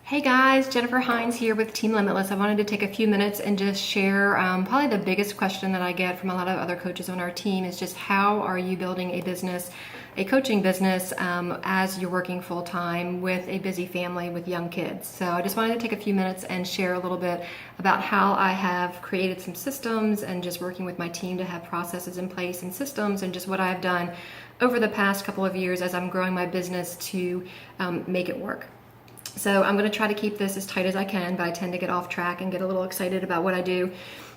Hey guys, Jennifer Hines here with Team Limitless. I wanted to take a few minutes and just share probably the biggest question that I get from a lot of other coaches on our team is just how are you building a business, a coaching business as you're working full time with a busy family with young kids. So I just wanted to take a few minutes and share a little bit about how I have created some systems and just working with my team to have processes in place and systems and just what I've done over the past couple of years as I'm growing my business to make it work. So I'm going to try to keep this as tight as I can, but I tend to get off track and get a little excited about what I do.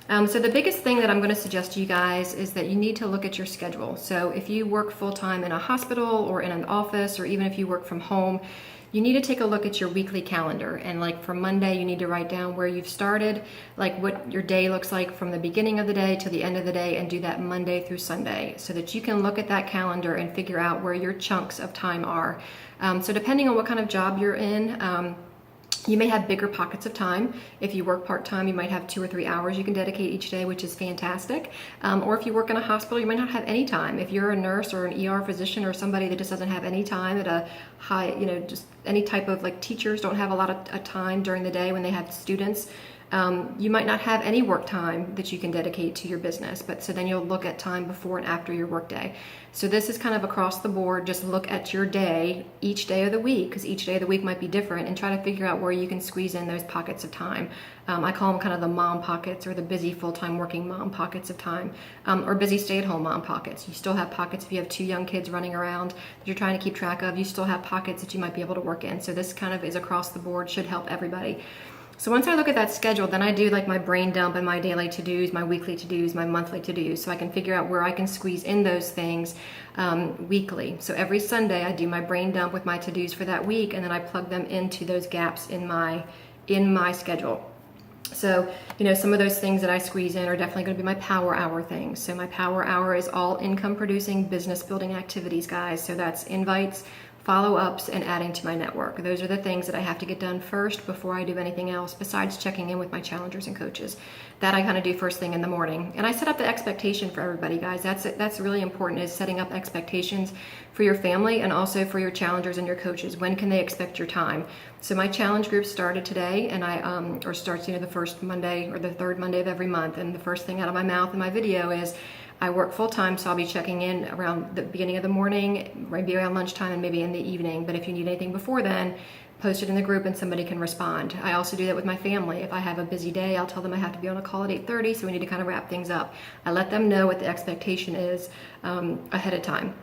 So the biggest thing that I'm going to suggest to you guys is that you need to look at your schedule. So if you work full-time in a hospital or in an office, or even if you work from home, you need to take a look at your weekly calendar. And like for Monday, you need to write down where you've started, like what your day looks like from the beginning of the day to the end of the day, and do that Monday through Sunday so that you can look at that calendar and figure out where your chunks of time are. So depending on what kind of job you're in, you may have bigger pockets of time. If you work part-time, you might have 2 or 3 hours you can dedicate each day, which is fantastic. Or if you work in a hospital, you might not have any time. If you're a nurse or an ER physician or somebody that just doesn't have any time at a high, just any type of like teachers don't have a lot of time during the day when they have students. You might not have any work time that you can dedicate to your business, but so then you'll look at time before and after your work day. So this is kind of across the board. Just look at your day, each day of the week, because each day of the week might be different, and try to figure out where you can squeeze in those pockets of time. I call them kind of the mom pockets, or the busy full-time working mom pockets of time, or busy stay-at-home mom pockets. You still have pockets if you have 2 young kids running around that you're trying to keep track of. You still have pockets that you might be able to work in. So this kind of is across the board, should help everybody. So once I look at that schedule, then I do like my brain dump and my daily to-dos, my weekly to-dos, my monthly to-dos, so I can figure out where I can squeeze in those things weekly. So every Sunday I do my brain dump with my to-dos for that week, and then I plug them into those gaps in my schedule. So, some of those things that I squeeze in are definitely going to be my power hour things. So my power hour is all income producing business building activities, guys. So that's invites, follow-ups, and adding to my network. Those are the things that I have to get done first before I do anything else besides checking in with my challengers and coaches. That I kind of do first thing in the morning. And I set up the expectation for everybody, guys. That's really important, is setting up expectations for your family and also for your challengers and your coaches. When can they expect your time? So my challenge group started today, and or starts the first Monday or the third Monday of every month. And the first thing out of my mouth in my video is, I work full time, so I'll be checking in around the beginning of the morning, maybe around lunchtime, and maybe in the evening. But if you need anything before then, post it in the group and somebody can respond. I also do that with my family. If I have a busy day, I'll tell them I have to be on a call at 8:30, so we need to kind of wrap things up. I let them know what the expectation is ahead of time.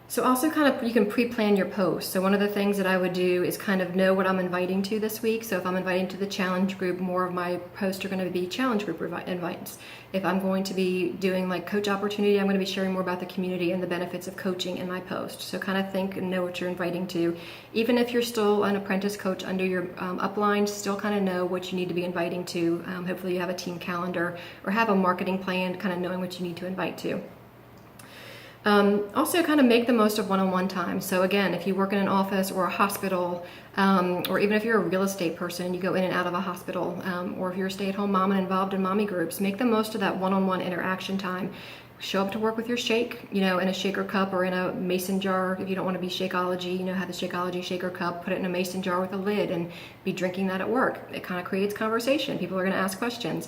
So also you can pre-plan your posts. So one of the things that I would do is kind of know what I'm inviting to this week. So if I'm inviting to the challenge group, more of my posts are going to be challenge group invites. If I'm going to be doing like coach opportunity, I'm going to be sharing more about the community and the benefits of coaching in my post. So kind of think and know what you're inviting to. Even if you're still an apprentice coach under your upline, still kind of know what you need to be inviting to. Hopefully you have a team calendar or have a marketing plan, kind of knowing what you need to invite to. Also kind of make the most of one-on-one time. So again, if you work in an office or a hospital, or even if you're a real estate person, you go in and out of a hospital, or if you're a stay-at-home mom and involved in mommy groups, make the most of that one-on-one interaction time. Show up to work with your shake, in a shaker cup or in a mason jar. If you don't want to be Shakeology, have the Shakeology shaker cup, put it in a mason jar with a lid and be drinking that at work. It kind of creates conversation. People are going to ask questions.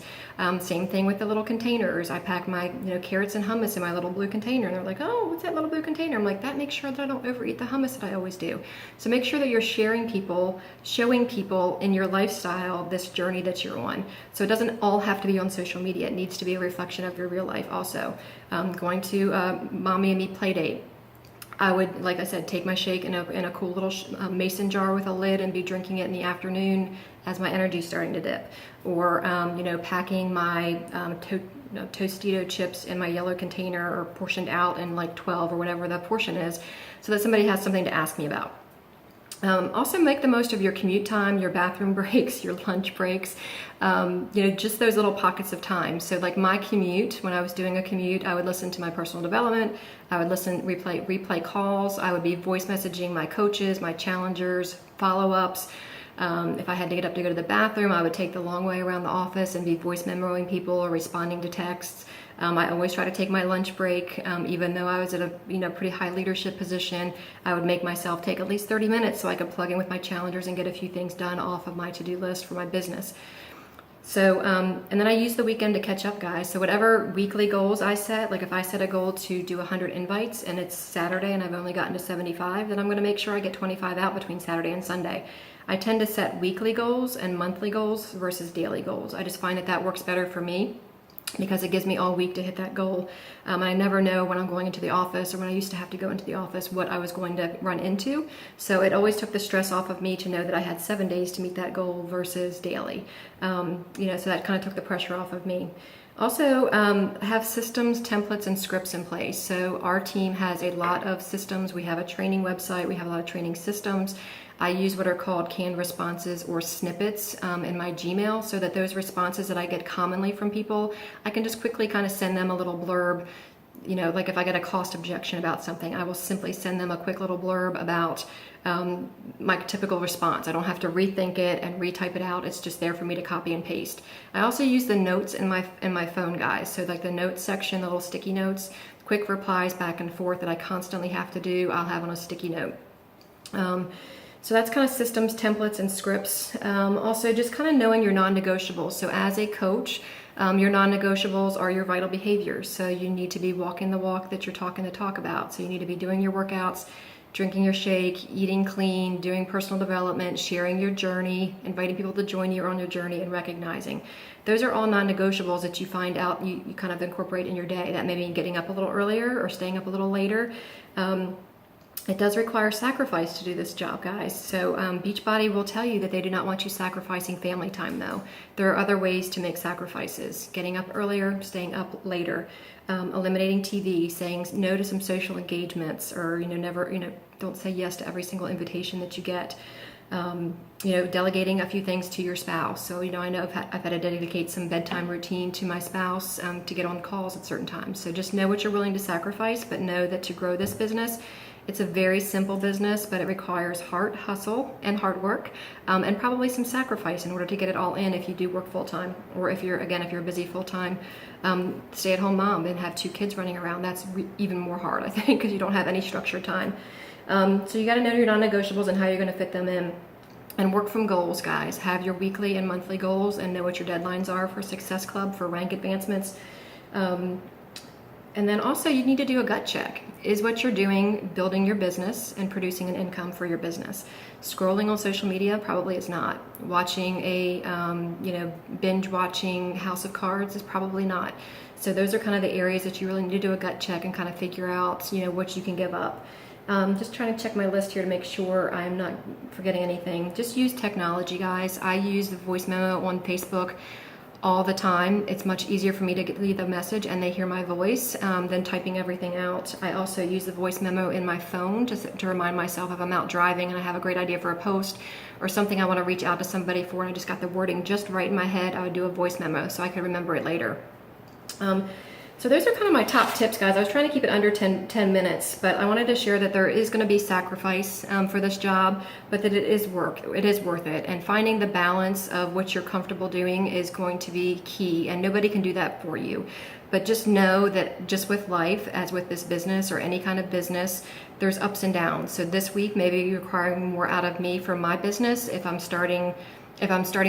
Same thing with the little containers. I pack my, carrots and hummus in my little blue container, and they're like, oh, what's that little blue container? I'm like, that makes sure that I don't overeat the hummus that I always do. So make sure that you're showing people in your lifestyle this journey that you're on. So it doesn't all have to be on social media. It needs to be a reflection of your real life also. Going to mommy and me play date. I would, like I said, take my shake in a cool little mason jar with a lid and be drinking it in the afternoon as my energy's starting to dip. Or, packing my Tostito chips in my yellow container or portioned out in like 12 or whatever the portion is, so that somebody has something to ask me about. Also make the most of your commute time, your bathroom breaks, your lunch breaks, just those little pockets of time. So like my commute, when I was doing a commute, I would listen to my personal development, I would replay calls, I would be voice messaging my coaches, my challengers, follow-ups. If I had to get up to go to the bathroom, I would take the long way around the office and be voice memoing people or responding to texts. I always try to take my lunch break, even though I was at a pretty high leadership position. I would make myself take at least 30 minutes so I could plug in with my challengers and get a few things done off of my to-do list for my business. So, and then I use the weekend to catch up, guys. So whatever weekly goals I set, like if I set a goal to do 100 invites and it's Saturday and I've only gotten to 75, then I'm going to make sure I get 25 out between Saturday and Sunday. I tend to set weekly goals and monthly goals versus daily goals. I just find that works better for me, because it gives me all week to hit that goal. I never know when I'm going into the office, or when I used to have to go into the office, what I was going to run into. So it always took the stress off of me to know that I had 7 days to meet that goal versus daily. So that kind of took the pressure off of me. Also, have systems, templates, and scripts in place. So our team has a lot of systems. We have a training website. We have a lot of training systems. I use what are called canned responses or snippets in my Gmail, so that those responses that I get commonly from people, I can just quickly kind of send them a little blurb. Like if I get a cost objection about something, I will simply send them a quick little blurb about my typical response. I don't have to rethink it and retype it out. It's just there for me to copy and paste. I also use the notes in my phone, guys. So like the notes section, the little sticky notes, quick replies back and forth that I constantly have to do, I'll have on a sticky note. So that's kind of systems, templates, and scripts. Also, just kind of knowing your non-negotiables. So as a coach, your non-negotiables are your vital behaviors. So you need to be walking the walk that you're talking the talk about. So you need to be doing your workouts, drinking your shake, eating clean, doing personal development, sharing your journey, inviting people to join you on your journey, and recognizing. Those are all non-negotiables that you find out you kind of incorporate in your day. That may mean getting up a little earlier or staying up a little later. It does require sacrifice to do this job, guys. So Beachbody will tell you that they do not want you sacrificing family time, though. There are other ways to make sacrifices. Getting up earlier, staying up later, eliminating TV, saying no to some social engagements, or never, don't say yes to every single invitation that you get. Delegating a few things to your spouse. So, I know I've had to dedicate some bedtime routine to my spouse to get on calls at certain times. So just know what you're willing to sacrifice, but know that to grow this business, it's a very simple business, but it requires heart, hustle, and hard work, and probably some sacrifice in order to get it all in if you do work full-time, or if you're a busy full-time stay-at-home mom and have 2 kids running around. That's even more hard, I think, because you don't have any structured time. So you got to know your non-negotiables and how you're going to fit them in. And work from goals, guys. Have your weekly and monthly goals and know what your deadlines are for Success Club, for rank advancements. And then also you need to do a gut check. Is what you're doing building your business and producing an income for your business? Scrolling on social media probably is not. Watching a, binge watching House of Cards is probably not. So those are kind of the areas that you really need to do a gut check and kind of figure out, what you can give up. Just trying to check my list here to make sure I'm not forgetting anything. Just use technology, guys. I use the voice memo on Facebook all the time. It's much easier for me to leave a message and they hear my voice than typing everything out. I also use the voice memo in my phone to remind myself if I'm out driving and I have a great idea for a post or something I want to reach out to somebody for, and I just got the wording just right in my head. I would do a voice memo so I could remember it later. So those are kind of my top tips, guys. I was trying to keep it under 10 minutes, but I wanted to share that there is going to be sacrifice for this job, but that it is worth it. And finding the balance of what you're comfortable doing is going to be key, and nobody can do that for you. But just know that just with life, as with this business or any kind of business, there's ups and downs. So this week, maybe you're requiring more out of me for my business. If I'm starting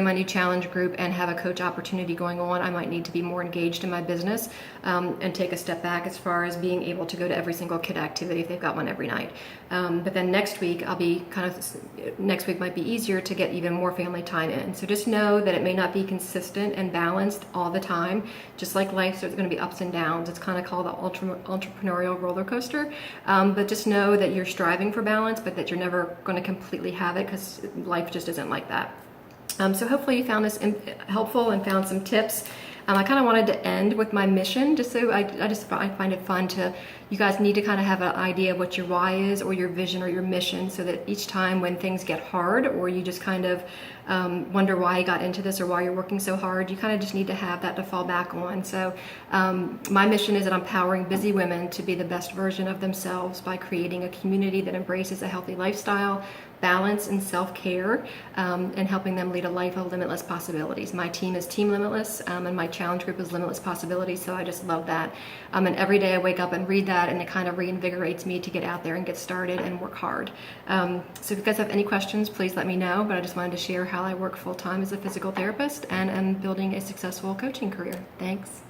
my new challenge group and have a coach opportunity going on, I might need to be more engaged in my business and take a step back as far as being able to go to every single kid activity if they've got one every night. But then next week, next week might be easier to get even more family time in. So just know that it may not be consistent and balanced all the time. Just like life, so it's going to be ups and downs. It's kind of called the entrepreneurial roller coaster. But just know that you're striving for balance, but that you're never going to completely have it, because life just isn't like that. So hopefully you found this helpful and found some tips. I kind of wanted to end with my mission, just so I find it fun to, you guys need to kind of have an idea of what your why is, or your vision, or your mission, so that each time when things get hard, or you just kind of wonder why you got into this or why you're working so hard, you kind of just need to have that to fall back on. So my mission is that I'm empowering busy women to be the best version of themselves by creating a community that embraces a healthy lifestyle, balance and self-care, and helping them lead a life of limitless possibilities. My team is Team Limitless, and my challenge group is Limitless Possibilities, so I just love that. And every day I wake up and read that, and it kind of reinvigorates me to get out there and get started and work hard. So if you guys have any questions, please let me know, but I just wanted to share how I work full-time as a physical therapist and am building a successful coaching career. Thanks.